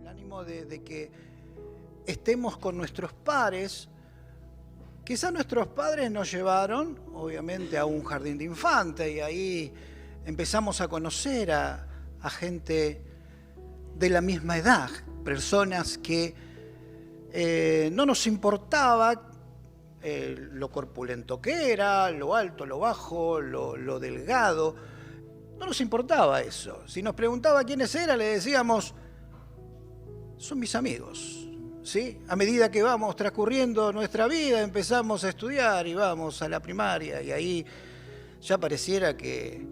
El ánimo de que estemos con nuestros pares. Quizás nuestros padres nos llevaron, obviamente, a un jardín de infantes y ahí empezamos a conocer a gente de la misma edad, personas que no nos importaba lo corpulento que era, lo alto, lo bajo, lo delgado, no nos importaba eso. Si nos preguntaba quiénes eran, le decíamos, son mis amigos. ¿Sí? A medida que vamos transcurriendo nuestra vida, empezamos a estudiar y vamos a la primaria y ahí ya pareciera que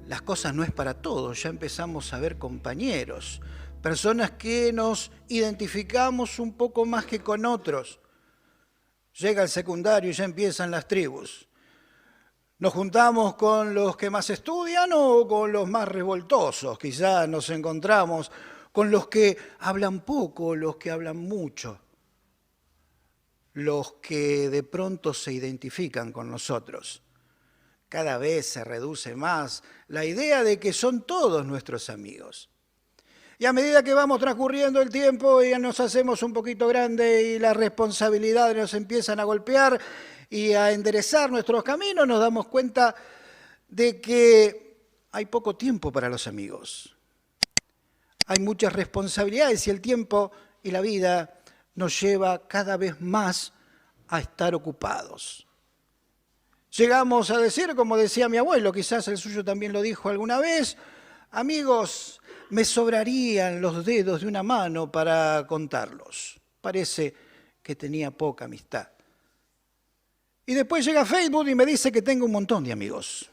las cosas no es para todos, ya empezamos a ver compañeros, personas que nos identificamos un poco más que con otros. Llega el secundario y ya empiezan las tribus. Nos juntamos con los que más estudian o con los más revoltosos, quizás nos encontramos con los que hablan poco, los que hablan mucho, los que de pronto se identifican con nosotros. Cada vez se reduce más la idea de que son todos nuestros amigos. Y a medida que vamos transcurriendo el tiempo, ya nos hacemos un poquito grandes y las responsabilidades nos empiezan a golpear y a enderezar nuestros caminos, nos damos cuenta de que hay poco tiempo para los amigos. Hay muchas responsabilidades y el tiempo y la vida nos lleva cada vez más a estar ocupados. Llegamos a decir, como decía mi abuelo, quizás el suyo también lo dijo alguna vez, amigos, me sobrarían los dedos de una mano para contarlos. Parece que tenía poca amistad. Y después llega Facebook y me dice que tengo un montón de amigos.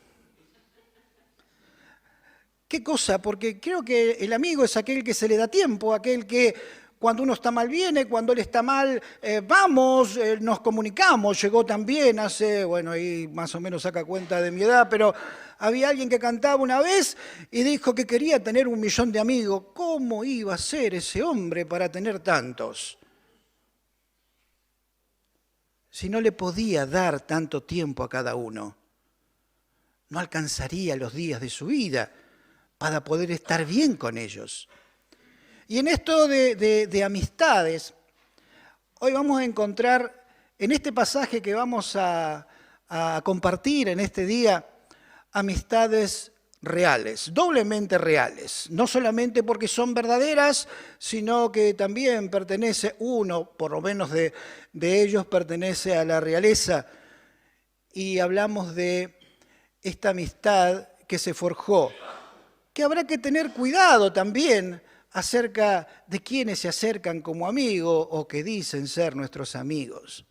¿Qué cosa? Porque creo que el amigo es aquel que se le da tiempo, aquel que cuando uno está mal viene, cuando él está mal vamos, nos comunicamos. Llegó también hace, bueno, ahí más o menos saca cuenta de mi edad, pero había alguien que cantaba una vez y dijo que quería tener 1 millón de amigos. ¿Cómo iba a ser ese hombre para tener tantos? Si no le podía dar tanto tiempo a cada uno, no alcanzaría los días de su vida para poder estar bien con ellos. Y en esto de amistades, hoy vamos a encontrar en este pasaje que vamos a compartir en este día, amistades reales, doblemente reales. No solamente porque son verdaderas, sino que también pertenece uno, por lo menos de ellos, pertenece a la realeza. Y hablamos de esta amistad que se forjó, que habrá que tener cuidado también acerca de quienes se acercan como amigos o que dicen ser nuestros amigos.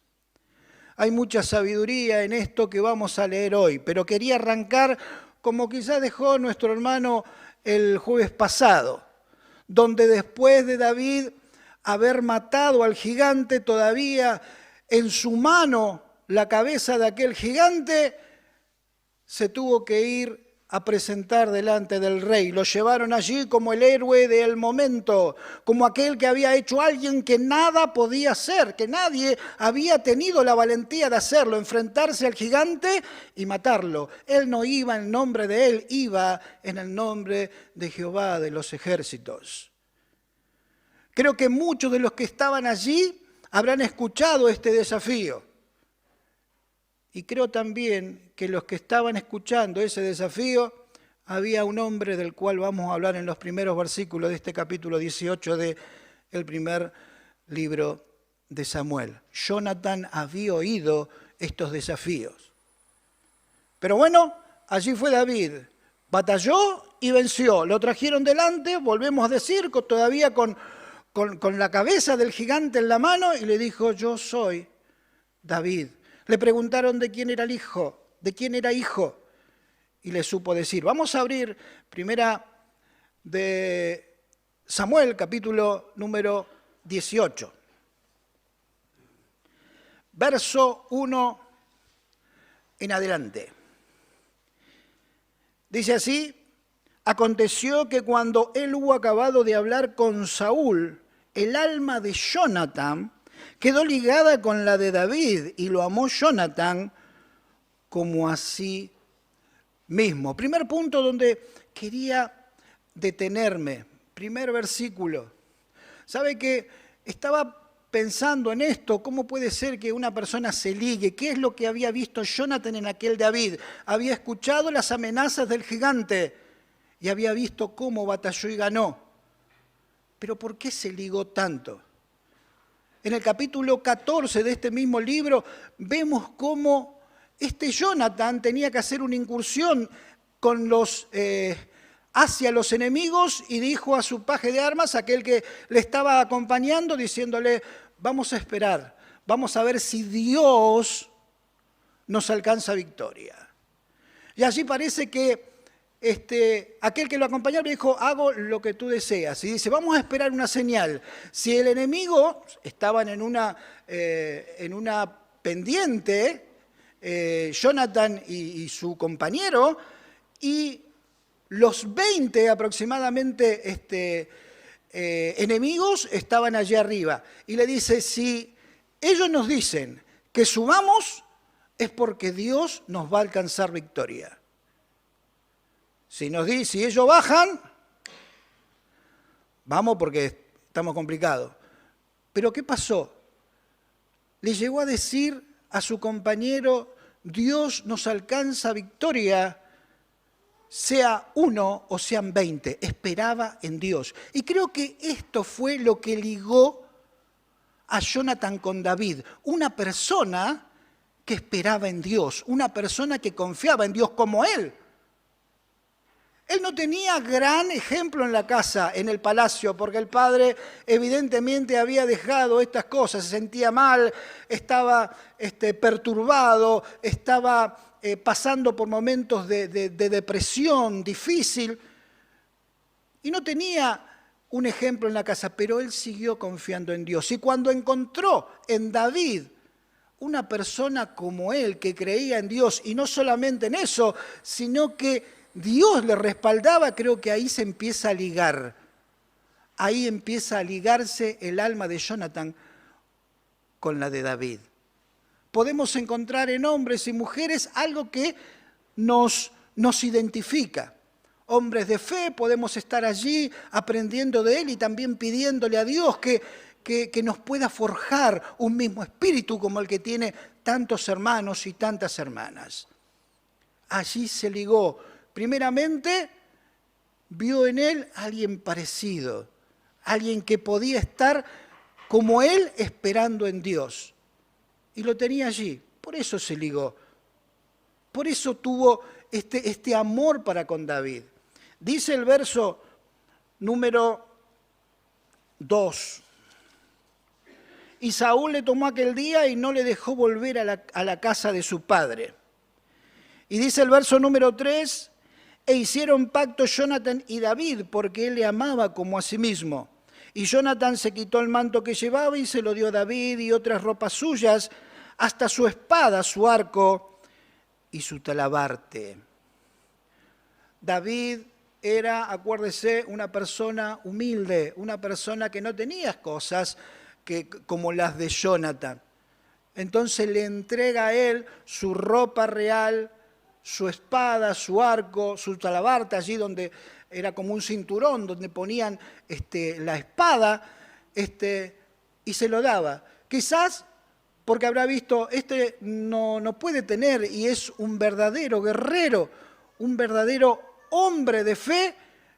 Hay mucha sabiduría en esto que vamos a leer hoy, pero quería arrancar como quizás dejó nuestro hermano el jueves pasado, donde después de David haber matado al gigante, todavía en su mano la cabeza de aquel gigante, se tuvo que ir a presentar delante del rey. Lo llevaron allí como el héroe del momento, como aquel que había hecho alguien que nada podía hacer, que nadie había tenido la valentía de hacerlo, enfrentarse al gigante y matarlo. Él no iba en nombre de él, iba en el nombre de Jehová de los ejércitos. Creo que muchos de los que estaban allí habrán escuchado este desafío. Y creo también que los que estaban escuchando ese desafío, había un hombre del cual vamos a hablar en los primeros versículos de este capítulo 18 del primer libro de Samuel. Jonatán había oído estos desafíos. Pero bueno, allí fue David. Batalló y venció. Lo trajeron delante, volvemos a decir, todavía con la cabeza del gigante en la mano, y le dijo, yo soy David. Le preguntaron de quién era el hijo, de quién era hijo, y le supo decir. Vamos a abrir primera de Samuel, capítulo número 18. Verso 1 en adelante. Dice así, aconteció que cuando él hubo acabado de hablar con Saúl, el alma de Jonatán quedó ligada con la de David y lo amó Jonatán como a sí mismo. Primer punto donde quería detenerme, primer versículo. ¿Sabe que estaba pensando en esto? ¿Cómo puede ser que una persona se ligue? ¿Qué es lo que había visto Jonathan en aquel David? Había escuchado las amenazas del gigante y había visto cómo batalló y ganó. Pero ¿por qué se ligó tanto? En el capítulo 14 de este mismo libro vemos cómo este Jonathan tenía que hacer una incursión hacia los enemigos y dijo a su paje de armas, aquel que le estaba acompañando, diciéndole: vamos a esperar, vamos a ver si Dios nos alcanza victoria. Y allí parece que aquel que lo acompañaba le dijo: hago lo que tú deseas. Y dice: vamos a esperar una señal. Si el enemigo, estaban en una pendiente, Jonathan y su compañero, y los 20 aproximadamente enemigos estaban allí arriba. Y le dice: si ellos nos dicen que subamos, es porque Dios nos va a alcanzar victoria. Si ellos bajan, vamos porque estamos complicados. Pero ¿qué pasó? Le llegó a decir a su compañero: Dios nos alcanza victoria, sea uno o sean 20. Esperaba en Dios. Y creo que esto fue lo que ligó a Jonathan con David. Una persona que esperaba en Dios, una persona que confiaba en Dios como él. Él no tenía gran ejemplo en la casa, en el palacio, porque el padre evidentemente había dejado estas cosas, se sentía mal, estaba perturbado, estaba pasando por momentos de depresión difícil, y no tenía un ejemplo en la casa, pero él siguió confiando en Dios. Y cuando encontró en David una persona como él, que creía en Dios, y no solamente en eso, sino que Dios le respaldaba, creo que ahí se empieza a ligar. Ahí empieza a ligarse el alma de Jonathan con la de David. Podemos encontrar en hombres y mujeres algo que nos identifica. Hombres de fe, podemos estar allí aprendiendo de él y también pidiéndole a Dios que nos pueda forjar un mismo espíritu como el que tiene tantos hermanos y tantas hermanas. Allí se ligó. Primeramente, vio en él a alguien parecido, alguien que podía estar como él esperando en Dios. Y lo tenía allí, por eso se ligó. Por eso tuvo este amor para con David. Dice el verso número 2. Y Saúl le tomó aquel día y no le dejó volver a la casa de su padre. Y dice el verso número 3. E hicieron pacto Jonathan y David, porque él le amaba como a sí mismo. Y Jonathan se quitó el manto que llevaba y se lo dio a David y otras ropas suyas, hasta su espada, su arco y su talabarte. David era, acuérdese, una persona humilde, una persona que no tenía cosas como las de Jonathan. Entonces le entrega a él su ropa real, su espada, su arco, su talabarte, allí donde era como un cinturón, donde ponían la espada, y se lo daba. Quizás porque habrá visto, no puede tener, y es un verdadero guerrero, un verdadero hombre de fe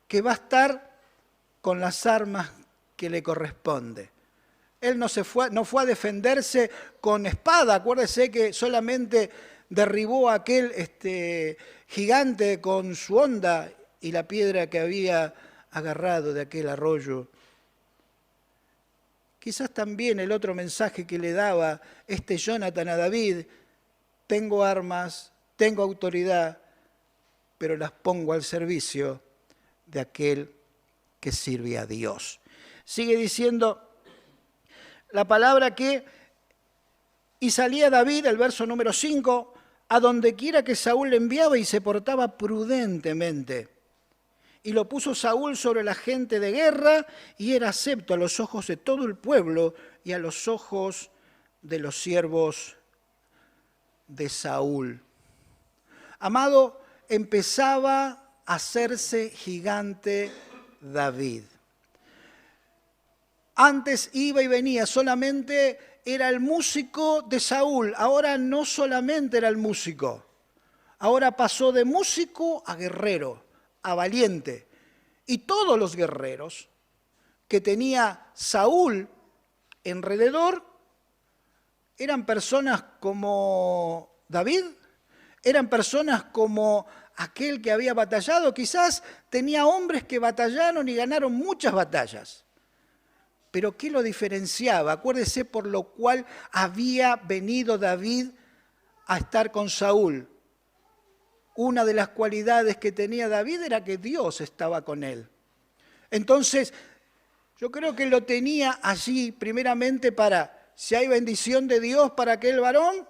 que va a estar con las armas que le corresponde. Él no fue a defenderse con espada, acuérdese que solamente derribó a aquel gigante con su honda y la piedra que había agarrado de aquel arroyo. Quizás también el otro mensaje que le daba Jonathan a David: tengo armas, tengo autoridad, pero las pongo al servicio de aquel que sirve a Dios. Sigue diciendo la palabra que: y salía David, el verso número 5, a donde quiera que Saúl le enviaba, y se portaba prudentemente. Y lo puso Saúl sobre la gente de guerra, y era acepto a los ojos de todo el pueblo y a los ojos de los siervos de Saúl. Amado, empezaba a hacerse gigante David. Antes iba y venía, solamente era el músico de Saúl. Ahora no solamente era el músico. Ahora pasó de músico a guerrero, a valiente. Y todos los guerreros que tenía Saúl alrededor eran personas como David, eran personas como aquel que había batallado. Quizás tenía hombres que batallaron y ganaron muchas batallas. Pero ¿qué lo diferenciaba? Acuérdese por lo cual había venido David a estar con Saúl. Una de las cualidades que tenía David era que Dios estaba con él. Entonces, yo creo que lo tenía allí primeramente para, si hay bendición de Dios para aquel varón,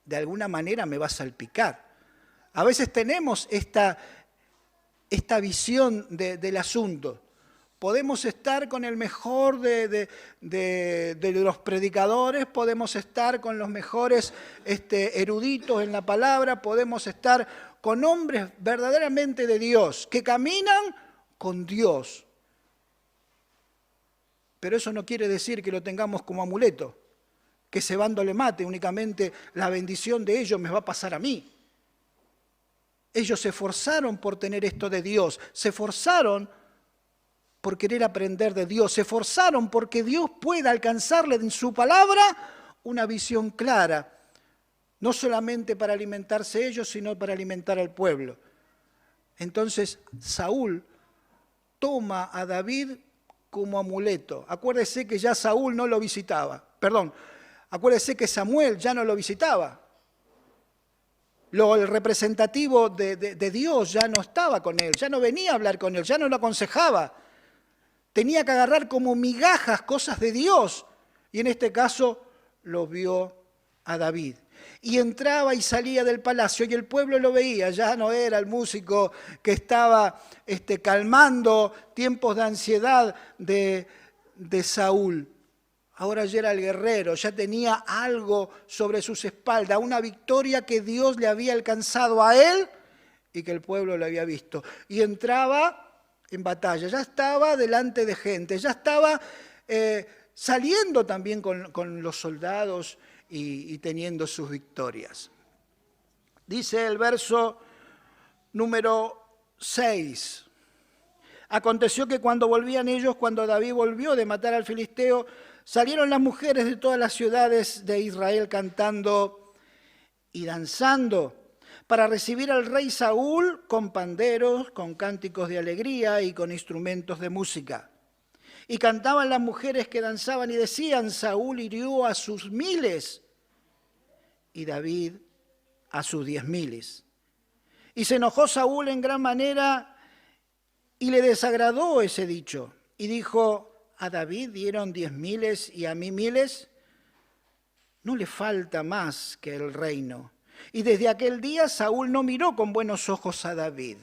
de alguna manera me va a salpicar. A veces tenemos esta visión del asunto. Podemos estar con el mejor de los predicadores, podemos estar con los mejores eruditos en la palabra, podemos estar con hombres verdaderamente de Dios, que caminan con Dios. Pero eso no quiere decir que lo tengamos como amuleto, que cebando le mate, únicamente la bendición de ellos me va a pasar a mí. Ellos se esforzaron por tener esto de Dios, se esforzaron por querer aprender de Dios, se esforzaron porque Dios pueda alcanzarle en su palabra una visión clara, no solamente para alimentarse ellos, sino para alimentar al pueblo. Entonces Saúl toma a David como amuleto. Acuérdese que ya Saúl no lo visitaba, acuérdese que Samuel ya no lo visitaba. El representativo de Dios ya no estaba con él, ya no venía a hablar con él, ya no lo aconsejaba. Tenía que agarrar como migajas cosas de Dios. Y en este caso lo vio a David. Y entraba y salía del palacio y el pueblo lo veía. Ya no era el músico que estaba calmando tiempos de ansiedad de Saúl. Ahora ya era el guerrero, ya tenía algo sobre sus espaldas, una victoria que Dios le había alcanzado a él y que el pueblo le había visto. Y entraba en batalla, ya estaba delante de gente, ya estaba saliendo también con los soldados y teniendo sus victorias. Dice el verso número 6. Aconteció que cuando volvían ellos, cuando David volvió de matar al filisteo, salieron las mujeres de todas las ciudades de Israel cantando y danzando para recibir al rey Saúl con panderos, con cánticos de alegría y con instrumentos de música. Y cantaban las mujeres que danzaban y decían: Saúl hirió a sus 1000 y David a sus 10.000. Y se enojó Saúl en gran manera y le desagradó ese dicho. Y dijo: a David dieron 10.000 y a mí 1000. No le falta más que el reino. Y desde aquel día Saúl no miró con buenos ojos a David.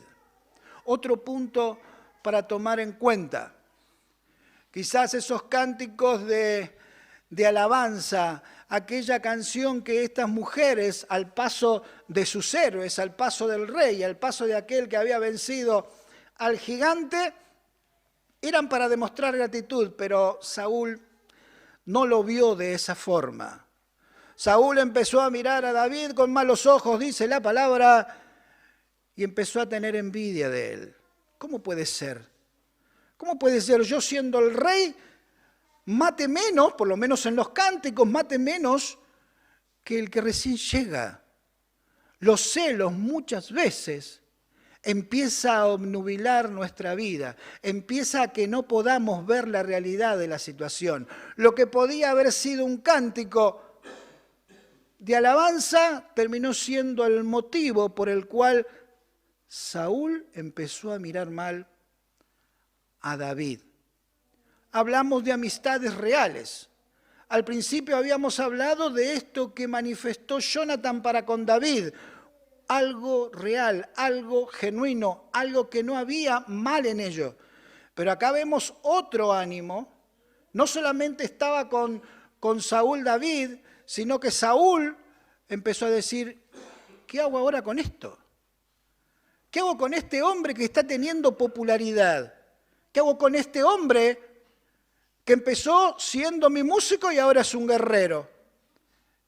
Otro punto para tomar en cuenta. Quizás esos cánticos de alabanza, aquella canción que estas mujeres, al paso de sus héroes, al paso del rey, al paso de aquel que había vencido al gigante, eran para demostrar gratitud, pero Saúl no lo vio de esa forma. Saúl empezó a mirar a David con malos ojos, dice la palabra, y empezó a tener envidia de él. ¿Cómo puede ser? ¿Cómo puede ser yo siendo el rey mate menos, por lo menos en los cánticos, mate menos que el que recién llega? Los celos muchas veces empieza a obnubilar nuestra vida, empieza a que no podamos ver la realidad de la situación. Lo que podía haber sido un cántico de alabanza terminó siendo el motivo por el cual Saúl empezó a mirar mal a David. Hablamos de amistades reales. Al principio habíamos hablado de esto que manifestó Jonathan para con David, algo real, algo genuino, algo que no había mal en ello. Pero acá vemos otro ánimo. No solamente estaba con Saúl David, sino que Saúl empezó a decir: ¿qué hago ahora con esto? ¿Qué hago con este hombre que está teniendo popularidad? ¿Qué hago con este hombre que empezó siendo mi músico y ahora es un guerrero?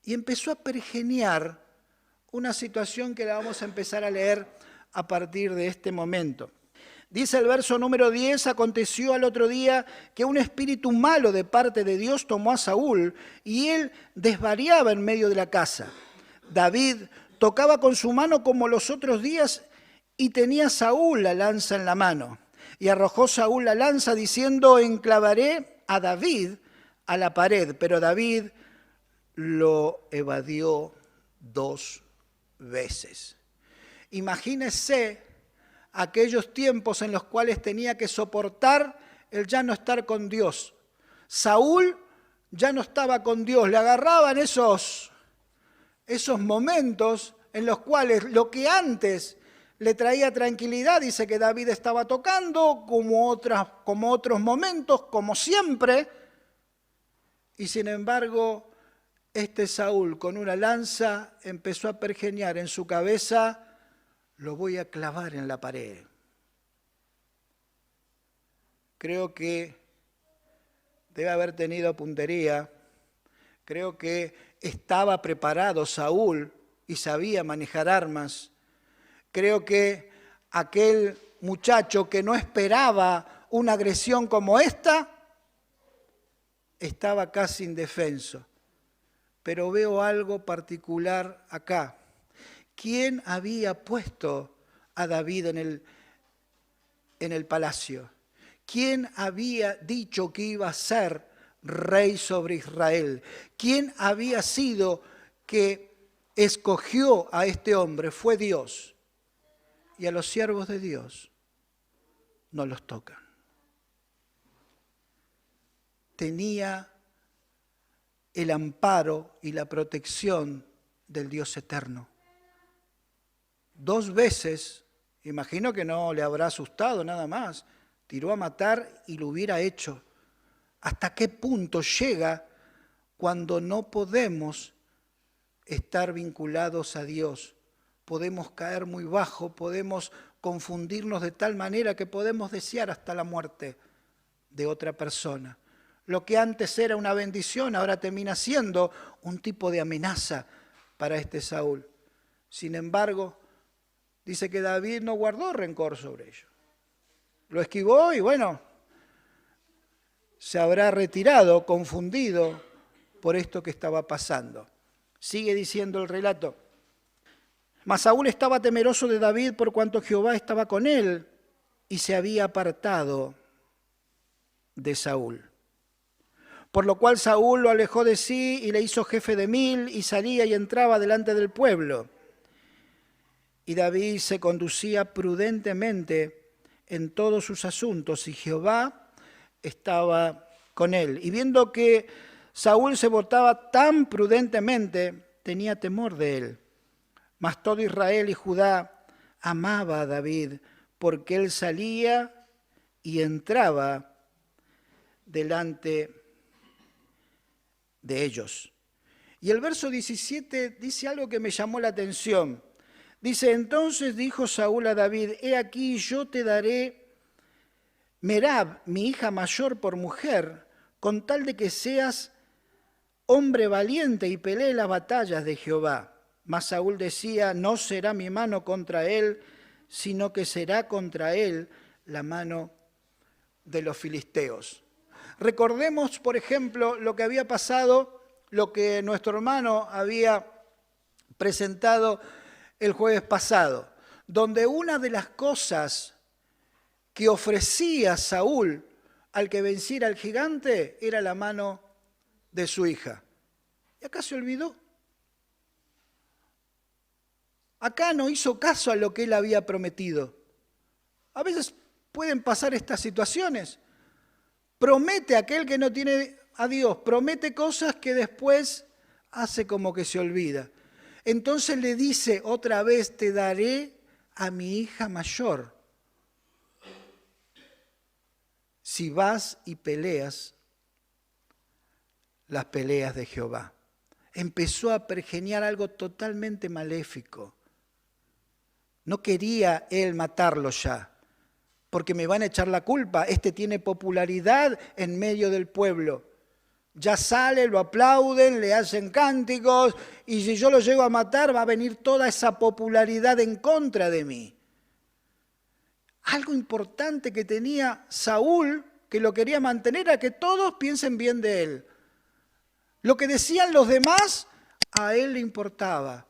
Y empezó a pergeniar una situación que la vamos a empezar a leer a partir de este momento. Dice el verso número 10, aconteció al otro día que un espíritu malo de parte de Dios tomó a Saúl y él desvariaba en medio de la casa. David tocaba con su mano como los otros días y tenía Saúl la lanza en la mano. Y arrojó Saúl la lanza diciendo, enclavaré a David a la pared. Pero David lo evadió 2 veces. Imagínese aquellos tiempos en los cuales tenía que soportar el ya no estar con Dios. Saúl ya no estaba con Dios, le agarraban esos momentos en los cuales lo que antes le traía tranquilidad, dice que David estaba tocando, como otros momentos, como siempre, y sin embargo, este Saúl con una lanza empezó a pergeñar en su cabeza, lo voy a clavar en la pared. Creo que debe haber tenido puntería, creo que estaba preparado Saúl y sabía manejar armas. Creo que aquel muchacho que no esperaba una agresión como esta, estaba casi indefenso. Pero veo algo particular acá. ¿Quién había puesto a David en el palacio? ¿Quién había dicho que iba a ser rey sobre Israel? ¿Quién había sido que escogió a este hombre? Fue Dios. Y a los siervos de Dios no los tocan. Tenía el amparo y la protección del Dios eterno. 2 veces, imagino que no le habrá asustado nada más, tiró a matar y lo hubiera hecho. ¿Hasta qué punto llega cuando no podemos estar vinculados a Dios? Podemos caer muy bajo, podemos confundirnos de tal manera que podemos desear hasta la muerte de otra persona. Lo que antes era una bendición ahora termina siendo un tipo de amenaza para este Saúl. Sin embargo, dice que David no guardó rencor sobre ello. Lo esquivó y bueno, se habrá retirado, confundido por esto que estaba pasando. Sigue diciendo el relato. Mas Saúl estaba temeroso de David por cuanto Jehová estaba con él y se había apartado de Saúl. Por lo cual Saúl lo alejó de sí y le hizo jefe de 1000 y salía y entraba delante del pueblo. Y David se conducía prudentemente en todos sus asuntos y Jehová estaba con él. Y viendo que Saúl se portaba tan prudentemente, tenía temor de él. Mas todo Israel y Judá amaba a David porque él salía y entraba delante de ellos. Y el verso 17 dice algo que me llamó la atención. Dice, entonces dijo Saúl a David, he aquí yo te daré Merab, mi hija mayor, por mujer, con tal de que seas hombre valiente y pelee las batallas de Jehová. Mas Saúl decía, no será mi mano contra él, sino que será contra él la mano de los filisteos. Recordemos, por ejemplo, lo que había pasado, lo que nuestro hermano había presentado el jueves pasado, donde una de las cosas que ofrecía Saúl al que venciera al gigante era la mano de su hija. Y acá se olvidó. Acá no hizo caso a lo que él había prometido. A veces pueden pasar estas situaciones. Promete aquel que no tiene a Dios, promete cosas que después hace como que se olvida. Entonces le dice otra vez, te daré a mi hija mayor. Si vas y peleas las peleas de Jehová. Empezó a pergeñar algo totalmente maléfico. No quería él matarlo ya, porque me van a echar la culpa. Este tiene popularidad en medio del pueblo. Ya sale, lo aplauden, le hacen cánticos, y si yo lo llego a matar va a venir toda esa popularidad en contra de mí. Algo importante que tenía Saúl, que lo quería mantener, era que todos piensen bien de él. Lo que decían los demás, a él le importaba.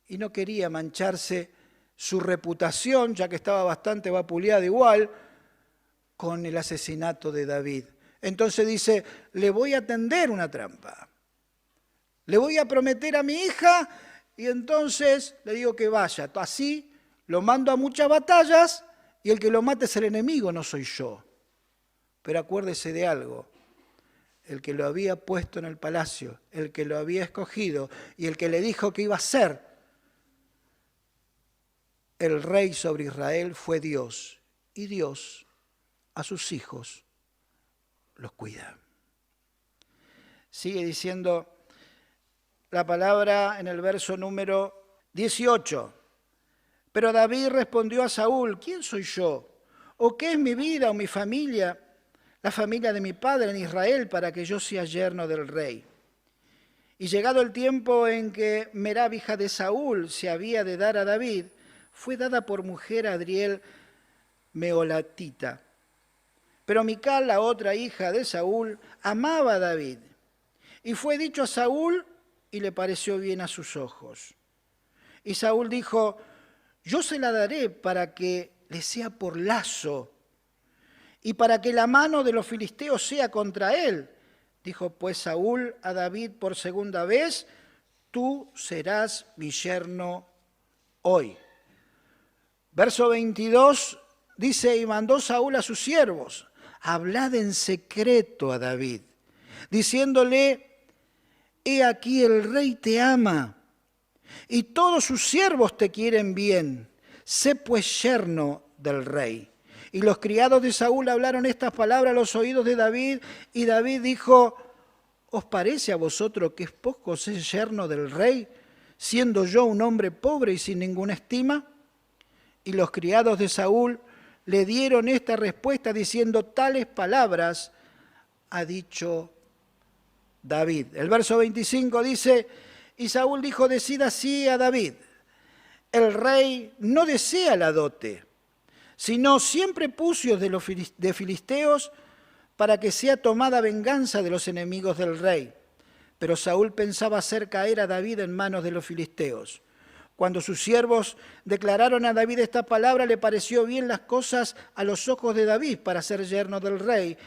Y no quería mancharse su reputación, ya que estaba bastante vapuleada igual, con el asesinato de David. Entonces dice, le voy a tender una trampa. Le voy a prometer a mi hija y entonces le digo que vaya. Así lo mando a muchas batallas y el que lo mate es el enemigo, no soy yo. Pero acuérdese de algo. El que lo había puesto en el palacio, el que lo había escogido y el que le dijo que iba a ser el rey sobre Israel fue Dios. Y Dios a sus hijos los cuida. Sigue diciendo la palabra en el verso número 18. Pero David respondió a Saúl, ¿quién soy yo? ¿O qué es mi vida o mi familia, la familia de mi padre en Israel, para que yo sea yerno del rey? Y llegado el tiempo en que Merab, hija de Saúl, se había de dar a David, fue dada por mujer a Adriel Meholatita. Pero Mical, la otra hija de Saúl, amaba a David. Y fue dicho a Saúl y le pareció bien a sus ojos. Y Saúl dijo, yo se la daré para que le sea por lazo y para que la mano de los filisteos sea contra él. Dijo pues Saúl a David por segunda vez, tú serás mi yerno hoy. Verso 22 dice, y mandó Saúl a sus siervos, hablad en secreto a David, diciéndole, he aquí el rey te ama, y todos sus siervos te quieren bien, sé pues yerno del rey. Y los criados de Saúl hablaron estas palabras a los oídos de David, y David dijo, ¿os parece a vosotros que es poco ser yerno del rey, siendo yo un hombre pobre y sin ninguna estima? Y los criados de Saúl le dieron esta respuesta diciendo, tales palabras ha dicho David. El verso 25 dice, y Saúl dijo, decid así a David, el rey no desea la dote, sino 100 prepucios de filisteos para que sea tomada venganza de los enemigos del rey. Pero Saúl pensaba hacer caer a David en manos de los filisteos. Cuando sus siervos declararon a David esta palabra, le pareció bien las cosas a los ojos de David para ser yerno del rey.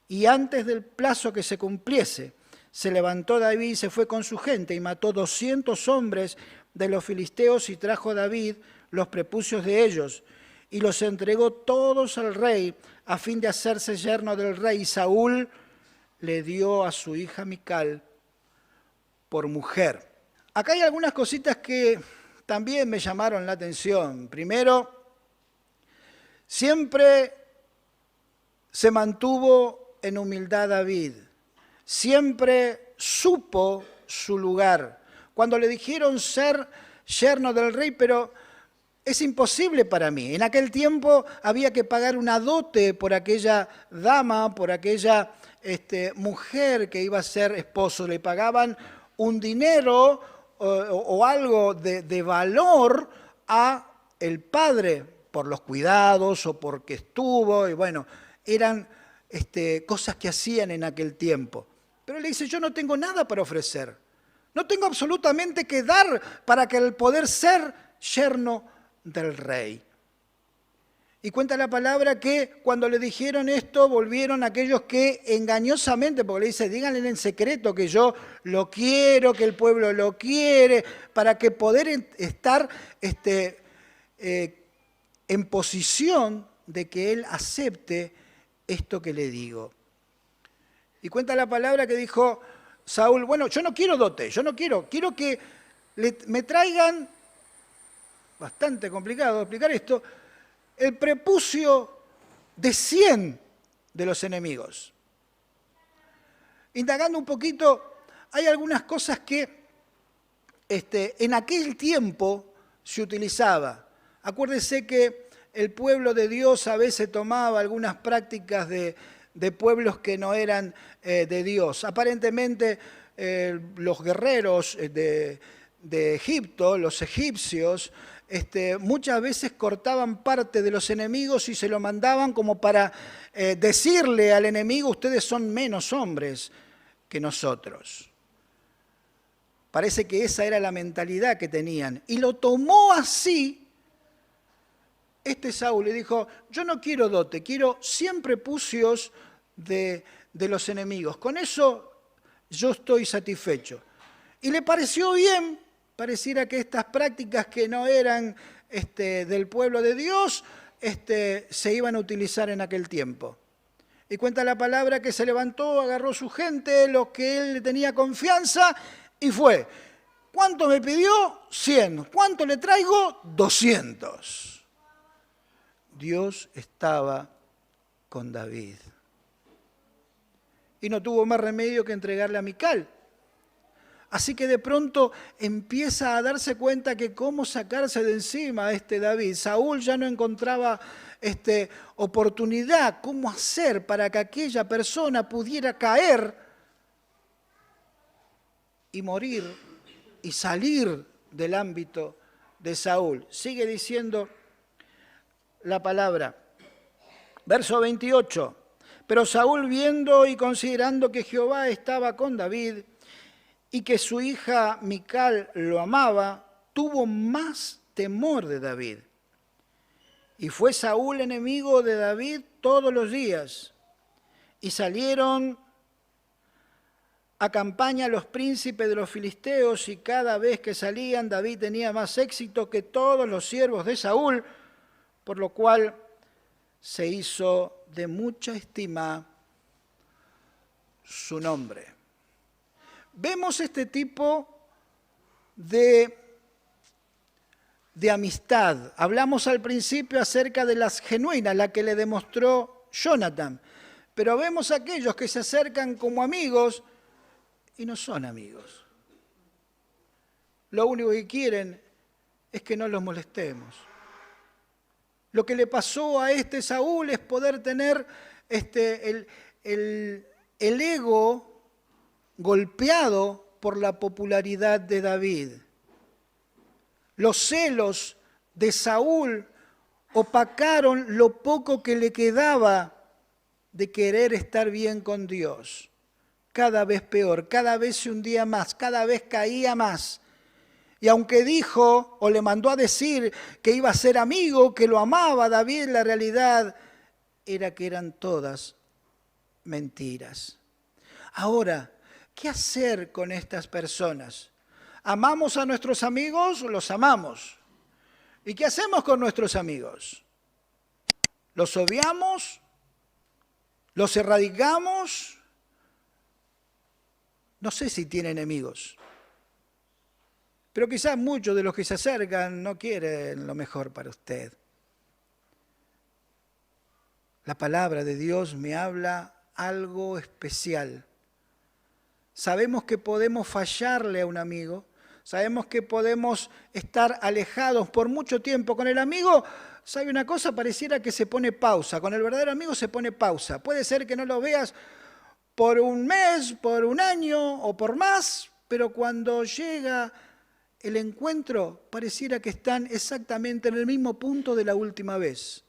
Y antes del plazo que se cumpliese, se levantó David y se fue con su gente y mató 200 hombres de los filisteos y trajo a David los prepucios de ellos y los entregó todos al rey a fin de hacerse yerno del rey. Y Saúl le dio a su hija Mical por mujer. Acá hay algunas cositas que también me llamaron la atención. Primero, siempre se mantuvo en humildad David. Siempre supo su lugar. Cuando le dijeron ser yerno del rey, pero es imposible para mí. En aquel tiempo había que pagar una dote por aquella dama, por aquella mujer que iba a ser esposo. Le pagaban un dinero o algo de valor a el padre por los cuidados o porque estuvo, y bueno, eran cosas que hacían en aquel tiempo. Pero él le dice, yo no tengo nada para ofrecer, no tengo absolutamente que dar para que el poder ser yerno del rey. Y cuenta la palabra que cuando le dijeron esto, volvieron aquellos que engañosamente, porque le dice, díganle en secreto que yo lo quiero, que el pueblo lo quiere, para que poder estar en posición de que él acepte esto que le digo. Y cuenta la palabra que dijo Saúl, bueno, yo no quiero dote, quiero que me traigan, bastante complicado explicar esto, el prepucio de 100 de los enemigos. Indagando un poquito, hay algunas cosas que en aquel tiempo se utilizaba. Acuérdese que el pueblo de Dios a veces tomaba algunas prácticas de pueblos que no eran de Dios. Aparentemente los guerreros de Egipto, los egipcios, muchas veces cortaban parte de los enemigos y se lo mandaban como para decirle al enemigo: ustedes son menos hombres que nosotros. Parece que esa era la mentalidad que tenían. Y lo tomó así Saúl y dijo: yo no quiero dote, quiero 100 prepucios de los enemigos. Con eso yo estoy satisfecho. Y le pareció bien, pareciera que estas prácticas que no eran del pueblo de Dios se iban a utilizar en aquel tiempo. Y cuenta la palabra que se levantó, agarró su gente, los que él le tenía confianza, y fue. ¿Cuánto me pidió? 100. ¿Cuánto le traigo? 200. Dios estaba con David. Y no tuvo más remedio que entregarle a Mical. Así que de pronto empieza a darse cuenta que cómo sacarse de encima a David. Saúl ya no encontraba oportunidad, cómo hacer para que aquella persona pudiera caer y morir y salir del ámbito de Saúl. Sigue diciendo la palabra. Verso 28. Pero Saúl, viendo y considerando que Jehová estaba con David y que su hija Mical lo amaba, tuvo más temor de David. Y fue Saúl enemigo de David todos los días. Y salieron a campaña los príncipes de los filisteos, y cada vez que salían David tenía más éxito que todos los siervos de Saúl, por lo cual se hizo de mucha estima su nombre. Vemos este tipo de amistad. Hablamos al principio acerca de las genuinas, la que le demostró Jonathan. Pero vemos aquellos que se acercan como amigos y no son amigos. Lo único que quieren es que no los molestemos. Lo que le pasó a Saúl es poder tener el ego golpeado por la popularidad de David. Los celos de Saúl opacaron lo poco que le quedaba de querer estar bien con Dios. Cada vez peor, cada vez se hundía más, cada vez caía más. Y aunque dijo o le mandó a decir que iba a ser amigo, que lo amaba a David, la realidad era que eran todas mentiras. Ahora, ¿qué hacer con estas personas? ¿Amamos a nuestros amigos? Los amamos. ¿Y qué hacemos con nuestros amigos? ¿Los obviamos? ¿Los erradicamos? No sé si tiene enemigos. Pero quizás muchos de los que se acercan no quieren lo mejor para usted. La palabra de Dios me habla algo especial. Sabemos que podemos fallarle a un amigo, sabemos que podemos estar alejados por mucho tiempo. Con el amigo, ¿sabe una cosa? Pareciera que se pone pausa. Con el verdadero amigo se pone pausa. Puede ser que no lo veas por un mes, por un año o por más, pero cuando llega el encuentro, pareciera que están exactamente en el mismo punto de la última vez.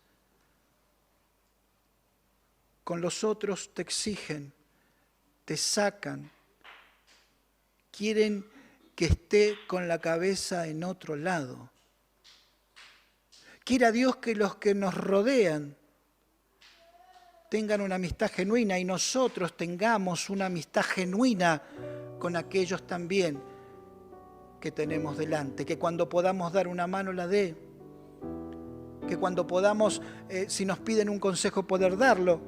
Con los otros te exigen, te sacan, quieren que esté con la cabeza en otro lado. Quiera Dios que los que nos rodean tengan una amistad genuina y nosotros tengamos una amistad genuina con aquellos también que tenemos delante, que cuando podamos dar una mano la dé, que cuando podamos, si nos piden un consejo, poder darlo,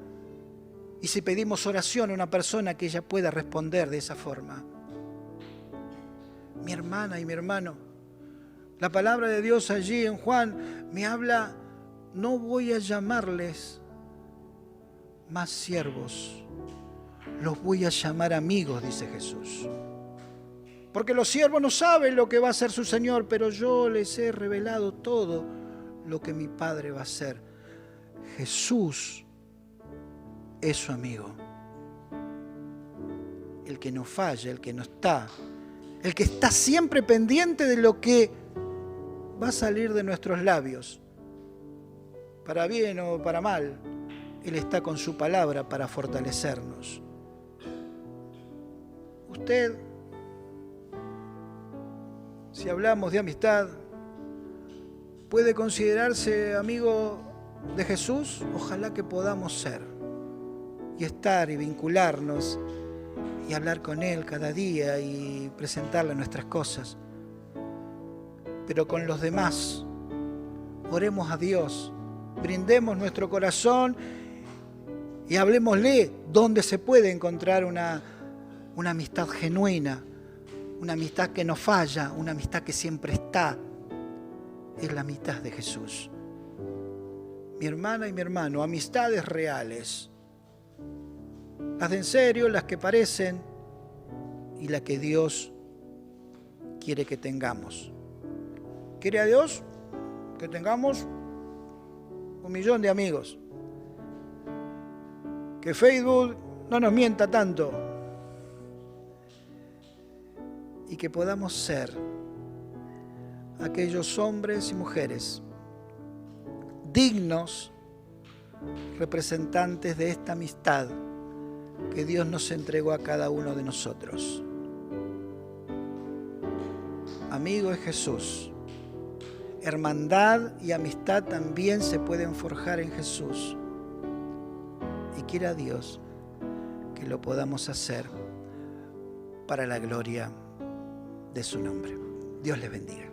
y si pedimos oración a una persona, que ella pueda responder de esa forma. Mi hermana y mi hermano, la palabra de Dios allí en Juan me habla: no voy a llamarles más siervos, los voy a llamar amigos, dice Jesús. Porque los siervos no saben lo que va a hacer su Señor, pero yo les he revelado todo lo que mi Padre va a hacer. Jesús es su amigo. El que no falla, el que no está, el que está siempre pendiente de lo que va a salir de nuestros labios, para bien o para mal. Él está con su palabra para fortalecernos. Usted, si hablamos de amistad, ¿puede considerarse amigo de Jesús? Ojalá que podamos ser y estar y vincularnos y hablar con Él cada día y presentarle nuestras cosas. Pero con los demás, oremos a Dios, brindemos nuestro corazón y hablemosle donde se puede encontrar una amistad genuina, una amistad que no falla, una amistad que siempre está. Es la amistad de Jesús. Mi hermana y mi hermano, amistades reales. Las de en serio, las que parecen y las que Dios quiere que tengamos. ¿Quiere a Dios que tengamos 1.000.000 de amigos? Que Facebook no nos mienta tanto. Y que podamos ser aquellos hombres y mujeres dignos representantes de esta amistad que Dios nos entregó a cada uno de nosotros. Amigo es Jesús. Hermandad y amistad también se pueden forjar en Jesús. Y quiera Dios que lo podamos hacer para la gloria de su nombre. Dios les bendiga.